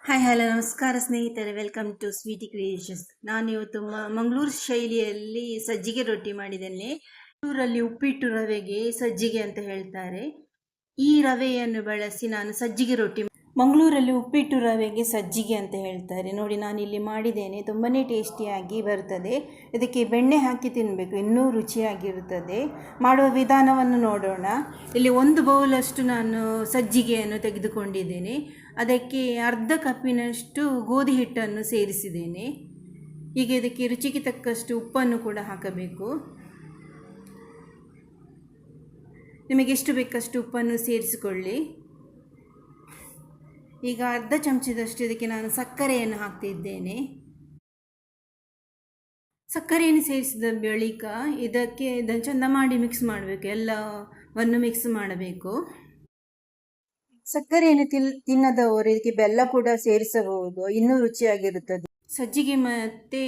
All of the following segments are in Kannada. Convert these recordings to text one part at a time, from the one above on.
ಹಾಯ್ ಹಲೋ ನಮಸ್ಕಾರ ಸ್ನೇಹಿತರೆ, ವೆಲ್ಕಮ್ ಟು ಸ್ವೀಟಿ ಕ್ರಿಯೇಷನ್ಸ್. ನಾನು ಇವತ್ತು ಮಂಗಳೂರು ಶೈಲಿಯಲ್ಲಿ ಸಜ್ಜಿಗೆ ರೊಟ್ಟಿ ಮಾಡಿದ್ದೇನೆ. ಮಂಗಳೂರಲ್ಲಿ ಉಪ್ಪಿಟ್ಟು ರವೆಗೆ ಸಜ್ಜಿಗೆ ಅಂತ ಹೇಳ್ತಾರೆ. ಈ ರವೆಯನ್ನು ಬಳಸಿ ನಾನು ಸಜ್ಜಿಗೆ ರೊಟ್ಟಿ ಮಂಗಳೂರಲ್ಲಿ ಉಪ್ಪಿಟ್ಟು ರವೆಗೆ ಸಜ್ಜಿಗೆ ಅಂತ ಹೇಳ್ತಾರೆ. ನೋಡಿ, ನಾನು ಇಲ್ಲಿ ಮಾಡಿದ್ದೇನೆ. ತುಂಬಾ ಟೇಸ್ಟಿಯಾಗಿ ಬರ್ತದೆ. ಇದಕ್ಕೆ ಬೆಣ್ಣೆ ಹಾಕಿ ತಿನ್ನಬೇಕು, ಇನ್ನೂ ರುಚಿಯಾಗಿರುತ್ತದೆ. ಮಾಡುವ ವಿಧಾನವನ್ನು ನೋಡೋಣ. ಇಲ್ಲಿ 1 ಬೌಲಷ್ಟು ನಾನು ಸಜ್ಜಿಗೆಯನ್ನು ತೆಗೆದುಕೊಂಡಿದ್ದೇನೆ. ಅದಕ್ಕೆ ಅರ್ಧ ಕಪ್ಪಿನಷ್ಟು ಗೋಧಿ ಹಿಟ್ಟನ್ನು ಸೇರಿಸಿದ್ದೇನೆ. ಈಗ ಇದಕ್ಕೆ ರುಚಿಗೆ ತಕ್ಕಷ್ಟು ಉಪ್ಪನ್ನು ಕೂಡ ಹಾಕಬೇಕು. ನಿಮಗೆ ಎಷ್ಟು ಬೇಕಷ್ಟು ಉಪ್ಪನ್ನು ಸೇರಿಸಿಕೊಳ್ಳಿ. ಈಗ ಅರ್ಧ ಚಮಚದಷ್ಟು ಇದಕ್ಕೆ ನಾನು ಸಕ್ಕರೆಯನ್ನು ಹಾಕ್ತಿದ್ದೇನೆ. ಸಕ್ಕರೆಯನ್ನು ಸೇರಿಸಿದ ಬಳಿಕ ಇದನ್ನು ಚೆಂದ ಮಾಡಿ ಮಿಕ್ಸ್ ಮಾಡಬೇಕು. ಎಲ್ಲವನ್ನು ಮಿಕ್ಸ್ ಮಾಡಬೇಕು. ಸಕ್ಕರೆಯನ್ನು ತಿನ್ನದವರು ಇದಕ್ಕೆ ಬೆಲ್ಲ ಕೂಡ ಸೇರಿಸಬಹುದು, ಇನ್ನೂ ರುಚಿಯಾಗಿರುತ್ತದೆ. ಸಜ್ಜಿಗೆ ಮತ್ತು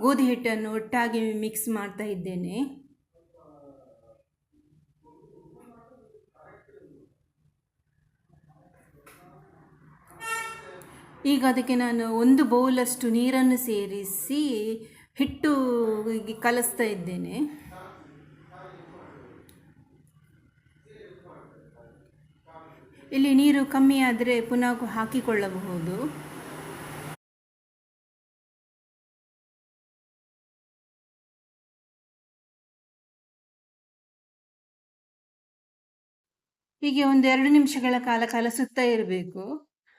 ಗೋಧಿ ಹಿಟ್ಟನ್ನು ಒಟ್ಟಾಗಿ ಮಿಕ್ಸ್ ಮಾಡ್ತಾ ಇದ್ದೇನೆ. ಈಗ ಅದಕ್ಕೆ ನಾನು 1 ಬೌಲಷ್ಟು ನೀರನ್ನು ಸೇರಿಸಿ ಹಿಟ್ಟು ಕಲಿಸ್ತಾ ಇದ್ದೇನೆ. ಇಲ್ಲಿ ನೀರು ಕಮ್ಮಿ ಆದರೆ ಪುನಃ ಹಾಕಿಕೊಳ್ಳಬಹುದು. ಹೀಗೆ 1-2 ನಿಮಿಷಗಳ ಕಾಲ ಕಲಸುತ್ತಾ ಇರಬೇಕು.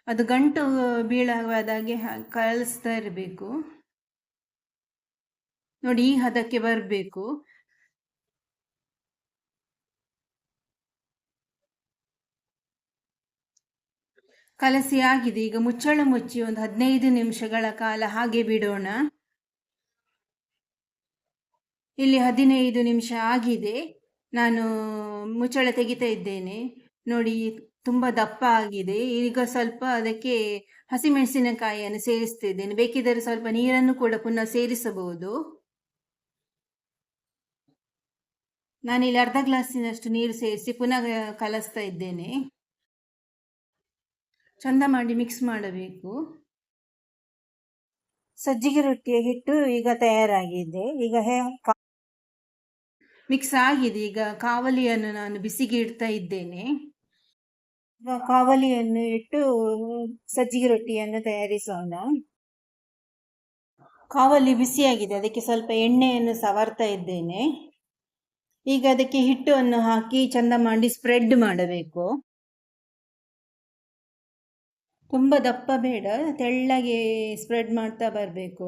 ಅದು ಗಂಟು ಬೀಳವಾದಾಗೆ ಕಲಿಸ್ತಾ ಇರಬೇಕು. ನೋಡಿ, ಈ ಹದಕ್ಕೆ ಬರಬೇಕು. ಕಲಸಿ ಆಗಿದೆ. ಈಗ ಮುಚ್ಚಳ ಮುಚ್ಚಿ 15 ನಿಮಿಷಗಳ ಕಾಲ ಹಾಗೆ ಬಿಡೋಣ. ಇಲ್ಲಿ 15 ನಿಮಿಷ ಆಗಿದೆ. ನಾನು ಮುಚ್ಚಳ ತೆಗಿತಾ ಇದ್ದೇನೆ. ನೋಡಿ, ತುಂಬ ದಪ್ಪ ಆಗಿದೆ. ಈಗ ಸ್ವಲ್ಪ ಅದಕ್ಕೆ ಹಸಿಮೆಣಸಿನಕಾಯಿಯನ್ನು ಸೇರಿಸ್ತಿದ್ದೇನೆ. ಬೇಕಿದ್ದರೆ ಸ್ವಲ್ಪ ನೀರನ್ನು ಕೂಡ ಪುನಃ ಸೇರಿಸಬಹುದು. ನಾನಿಲ್ಲಿ ಅರ್ಧ ಗ್ಲಾಸಿನಷ್ಟು ನೀರು ಸೇರಿಸಿ ಪುನಃ ಕಲಿಸ್ತಾ ಇದ್ದೇನೆ. ಚಂದ ಮಾಡಿ ಮಿಕ್ಸ್ ಮಾಡಬೇಕು. ಸಜ್ಜಿಗೆ ರೊಟ್ಟಿಯ ಹಿಟ್ಟು ಈಗ ತಯಾರಾಗಿದೆ. ಈಗ ಮಿಕ್ಸ್ ಆಗಿದೆ. ಈಗ ಕಾವಲಿಯನ್ನು ನಾನು ಬಿಸಿಗೆ ಇಡ್ತಾ ಇದ್ದೇನೆ. ಕಾವಲಿಯನ್ನು ಇಟ್ಟು ಸಜ್ಜಿಗೆ ರೊಟ್ಟಿಯನ್ನು ತಯಾರಿಸೋಣ. ಕಾವಲಿ ಬಿಸಿಯಾಗಿದೆ, ಅದಕ್ಕೆ ಸ್ವಲ್ಪ ಎಣ್ಣೆಯನ್ನು ಸವರ್ತಾ ಇದ್ದೇನೆ. ಈಗ ಅದಕ್ಕೆ ಹಿಟ್ಟನ್ನು ಹಾಕಿ ಚಂದ ಮಾಡಿ ಸ್ಪ್ರೆಡ್ ಮಾಡಬೇಕು. ತುಂಬ ದಪ್ಪ ಬೇಡ, ತೆಳ್ಳಗೆ ಸ್ಪ್ರೆಡ್ ಮಾಡ್ತಾ ಬರಬೇಕು.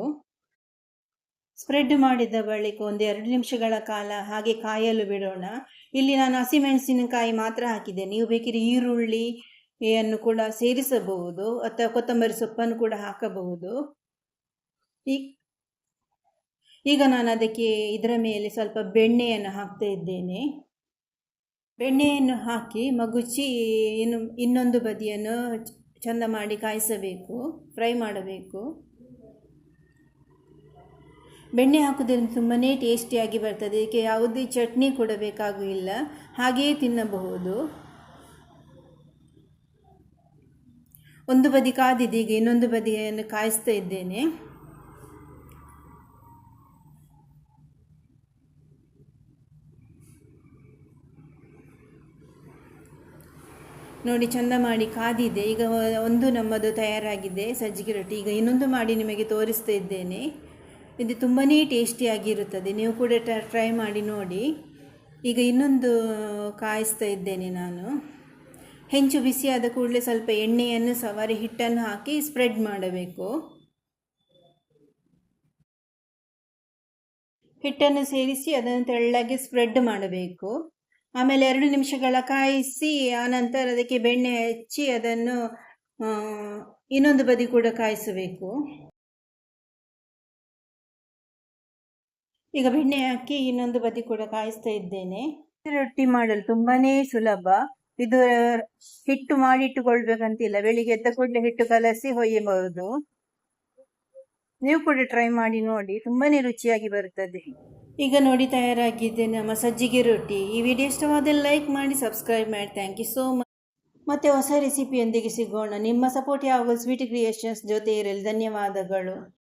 ಸ್ಪ್ರೆಡ್ ಮಾಡಿದ ಬಳಿಕ 1-2 ನಿಮಿಷಗಳ ಕಾಲ ಹಾಗೆ ಕಾಯಲು ಬಿಡೋಣ. ಇಲ್ಲಿ ನಾನು ಹಸಿಮೆಣಸಿನಕಾಯಿ ಮಾತ್ರ ಹಾಕಿದ್ದೇನೆ. ನೀವು ಬೇಕಿದ್ರೆ ಈರುಳ್ಳಿಯನ್ನು ಕೂಡ ಸೇರಿಸಬಹುದು ಅಥವಾ ಕೊತ್ತಂಬರಿ ಸೊಪ್ಪನ್ನು ಕೂಡ ಹಾಕಬಹುದು. ಈಗ ನಾನು ಅದಕ್ಕೆ ಇದರ ಮೇಲೆ ಸ್ವಲ್ಪ ಬೆಣ್ಣೆಯನ್ನು ಹಾಕ್ತಾ ಇದ್ದೇನೆ. ಬೆಣ್ಣೆಯನ್ನು ಹಾಕಿ ಮಗುಚಿ ಇನ್ನೊಂದು ಬದಿಯನ್ನು ಚಂದ ಮಾಡಿ ಕಾಯಿಸಬೇಕು, ಫ್ರೈ ಮಾಡಬೇಕು. ಬೆಣ್ಣೆ ಹಾಕೋದ್ರಿಂದ ತುಂಬಾ ಟೇಸ್ಟಿಯಾಗಿ ಬರ್ತದೆ. ಇದಕ್ಕೆ ಯಾವುದೇ ಚಟ್ನಿ ಕೂಡ ಬೇಕಾಗಿಲ್ಲ, ಹಾಗೆಯೇ ತಿನ್ನಬಹುದು. ಒಂದು ಬದಿ ಕಾದಿದೆ. ಈಗ ಇನ್ನೊಂದು ಬದಿಯನ್ನು ಕಾಯಿಸ್ತಾ ಇದ್ದೇನೆ. ನೋಡಿ, ಚಂದ ಮಾಡಿ ಕಾದಿದೆ. ಈಗ ಒಂದು ನಮ್ಮದು ತಯಾರಾಗಿದೆ ಸಜ್ಜಿಗೆ ರೊಟ್ಟಿ. ಈಗ ಇನ್ನೊಂದು ಮಾಡಿ ನಿಮಗೆ ತೋರಿಸ್ತಾ ಇದ್ದೇನೆ. ಇದು ತುಂಬಾ ಟೇಸ್ಟಿಯಾಗಿರುತ್ತದೆ. ನೀವು ಕೂಡ ಟ್ರೈ ಮಾಡಿ ನೋಡಿ. ಈಗ ಇನ್ನೊಂದು ಕಾಯಿಸ್ತಾ ಇದ್ದೇನೆ ನಾನು. ಹೆಂಚು ಬಿಸಿಯಾದ ಕೂಡಲೇ ಸ್ವಲ್ಪ ಎಣ್ಣೆಯನ್ನು ಸವರಿ ಹಿಟ್ಟನ್ನು ಹಾಕಿ ಸ್ಪ್ರೆಡ್ ಮಾಡಬೇಕು. ಹಿಟ್ಟನ್ನು ಸೇರಿಸಿ ಅದನ್ನು ತೆಳ್ಳಗೆ ಸ್ಪ್ರೆಡ್ ಮಾಡಬೇಕು. ಆಮೇಲೆ 2 ನಿಮಿಷಗಳ ಕಾಯಿಸಿ ಆನಂತರ ಅದಕ್ಕೆ ಬೆಣ್ಣೆ ಹಚ್ಚಿ ಅದನ್ನು ಇನ್ನೊಂದು ಬದಿ ಕೂಡ ಕಾಯಿಸಬೇಕು. ಈಗ ಬೆಣ್ಣೆ ಹಾಕಿ ಇನ್ನೊಂದು ಬದಿ ಕೂಡ ಕಾಯಿಸ್ತಾ ಇದ್ದೇನೆ. ರೊಟ್ಟಿ ಮಾಡಲು ತುಂಬಾ ಸುಲಭ. ಇದು ಹಿಟ್ಟು ಮಾಡಿಟ್ಟುಕೊಳ್ಬೇಕಂತಿಲ್ಲ, ಬೆಳಿಗ್ಗೆ ಎದ್ದ ಕೂಡಲೇ ಹಿಟ್ಟು ಕಲಸಿ ಹೊಯ್ಯಬಹುದು. ನೀವು ಕೂಡ ಟ್ರೈ ಮಾಡಿ ನೋಡಿ, ತುಂಬಾ ರುಚಿಯಾಗಿ ಬರುತ್ತದೆ. ಈಗ ನೋಡಿ, ತಯಾರಾಗಿದೆ ನಮ್ಮ ಸಜ್ಜಿಗೆ ರೊಟ್ಟಿ. ಈ ವಿಡಿಯೋ ಇಷ್ಟವಾದಲ್ಲಿ ಲೈಕ್ ಮಾಡಿ, ಸಬ್ಸ್ಕ್ರೈಬ್ ಮಾಡಿ. Thank you so much. ಮತ್ತೆ ಹೊಸ ರೆಸಿಪಿಯೊಂದಿಗೆ ಸಿಗೋಣ. ನಿಮ್ಮ ಸಪೋರ್ಟ್ ಯಾವಾಗಲೂ ಸ್ವೀಟ್ ಕ್ರಿಯೇಷನ್ಸ್ ಜೊತೆ ಇರಲಿ. ಧನ್ಯವಾದಗಳು.